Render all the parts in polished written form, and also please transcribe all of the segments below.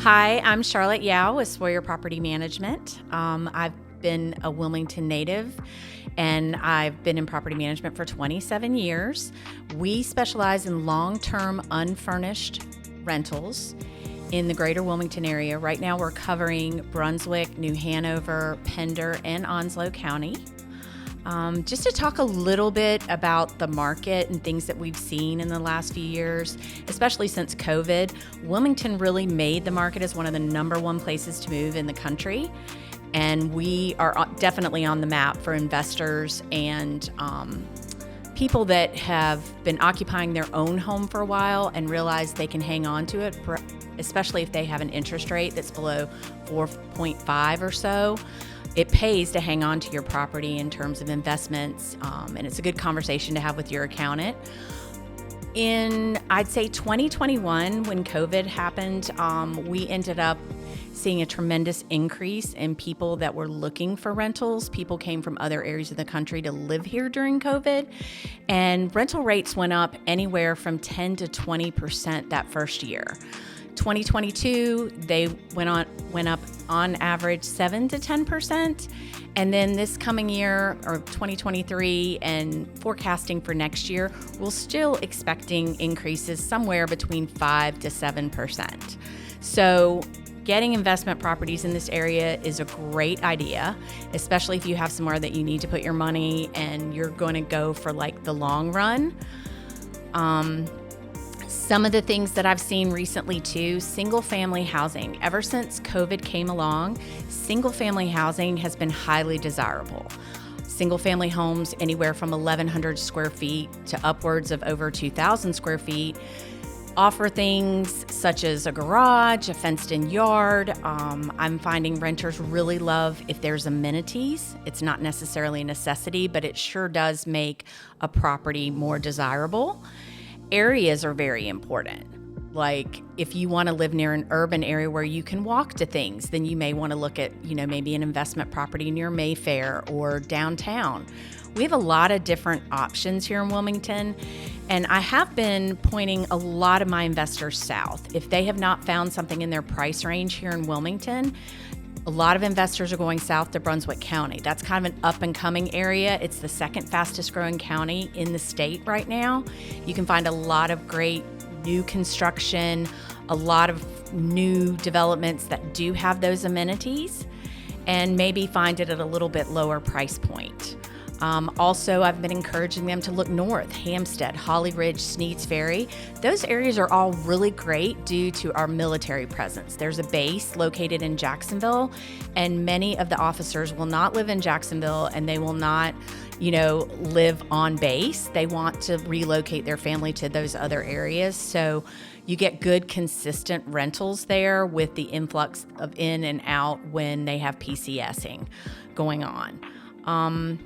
Hi, I'm Charlotte Yao with Sweyer Property Management. I've been a Wilmington native and I've been in property management for 27 years. We specialize in long-term unfurnished rentals in the greater Wilmington area. Right now we're covering Brunswick, New Hanover, Pender, and Onslow County. Just to talk a little bit about the market and things that we've seen in the last few years, especially since COVID, Wilmington really made the market as one of the number one places to move in the country. And we are definitely on the map for investors and people that have been occupying their own home for a while and realize they can hang on to it, especially if they have an interest rate that's below 4.5 or so. It pays to hang on to your property in terms of investments, and it's a good conversation to have with your accountant. In, I'd say 2021, when COVID happened, we ended up seeing a tremendous increase in people that were looking for rentals. People came from other areas of the country to live here during COVID, and rental rates went up anywhere from 10 to 20% that first year. 2022, they went up on average 7 to 10%. And then this coming year, or 2023, and forecasting for next year, we're still expecting increases somewhere between 5 to 7%. So getting investment properties in this area is a great idea, especially if you have somewhere that you need to put your money and you're going to go for like the long run. Some of the things that I've seen recently too, single family housing. Ever since COVID came along, single family housing has been highly desirable. Single family homes anywhere from 1,100 square feet to upwards of over 2,000 square feet offer things such as a garage, a fenced-in yard. I'm finding renters really love if there's amenities. It's not necessarily a necessity, but it sure does make a property more desirable. Areas are very important. Like if you want to live near an urban area where you can walk to things, then you may want to look at, maybe an investment property near Mayfair or downtown. We have a lot of different options here in Wilmington, and I have been pointing a lot of my investors south. If they have not found something in their price range here in Wilmington, a lot of investors are going south to Brunswick County. That's kind of an up-and-coming area. It's the second fastest growing county in the state right now. You can find a lot of great new construction, a lot of new developments that do have those amenities, and maybe find it at a little bit lower price point. Also, I've been encouraging them to look north, Hampstead, Holly Ridge, Sneads Ferry. Those areas are all really great due to our military presence. There's a base located in Jacksonville, and many of the officers will not live in Jacksonville, and they will not, live on base. They want to relocate their family to those other areas. So you get good, consistent rentals there with the influx of in and out when they have PCSing going on.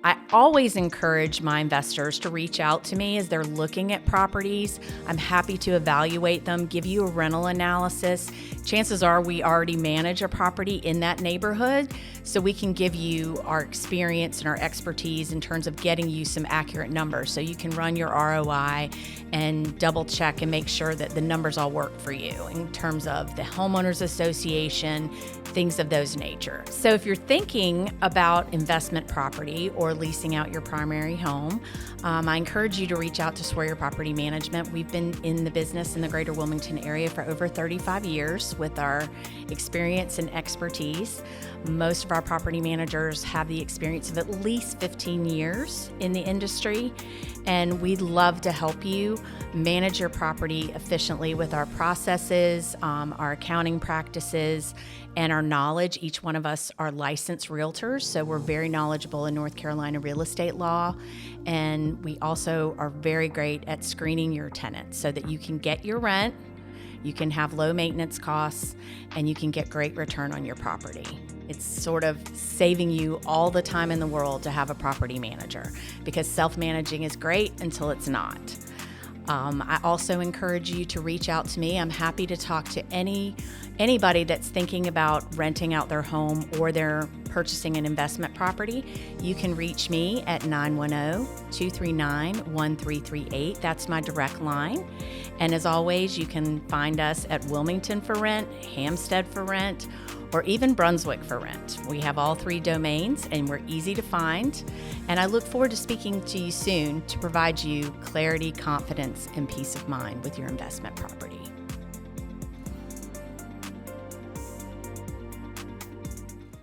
I always encourage my investors to reach out to me as they're looking at properties. I'm happy to evaluate them, give you a rental analysis. Chances are we already manage a property in that neighborhood, so we can give you our experience and our expertise in terms of getting you some accurate numbers so you can run your ROI and double check and make sure that the numbers all work for you in terms of the homeowners association, things of those nature. So if you're thinking about investment property or leasing out your primary home, I encourage you to reach out to Sweyer Property Management. We've been in the business in the greater Wilmington area for over 35 years with our experience and expertise. Most of our property managers have the experience of at least 15 years in the industry, and we'd love to help you manage your property efficiently with our processes, our accounting practices, and our knowledge. Each one of us are licensed realtors, so we're very knowledgeable in North Carolina real estate law, and we also are very great at screening your tenants so that you can get your rent, you can have low maintenance costs, and you can get great return on your property. It's sort of saving you all the time in the world to have a property manager, because self-managing is great until it's not. I also encourage you to reach out to me. I'm happy to talk to anybody that's thinking about renting out their home or they're purchasing an investment property. You can reach me at 910-239-1338. That's my direct line. And as always, you can find us at Wilmington for rent, Hampstead for rent, or even Brunswick for rent. We have all 3 domains and we're easy to find. And I look forward to speaking to you soon to provide you clarity, confidence, and peace of mind with your investment property.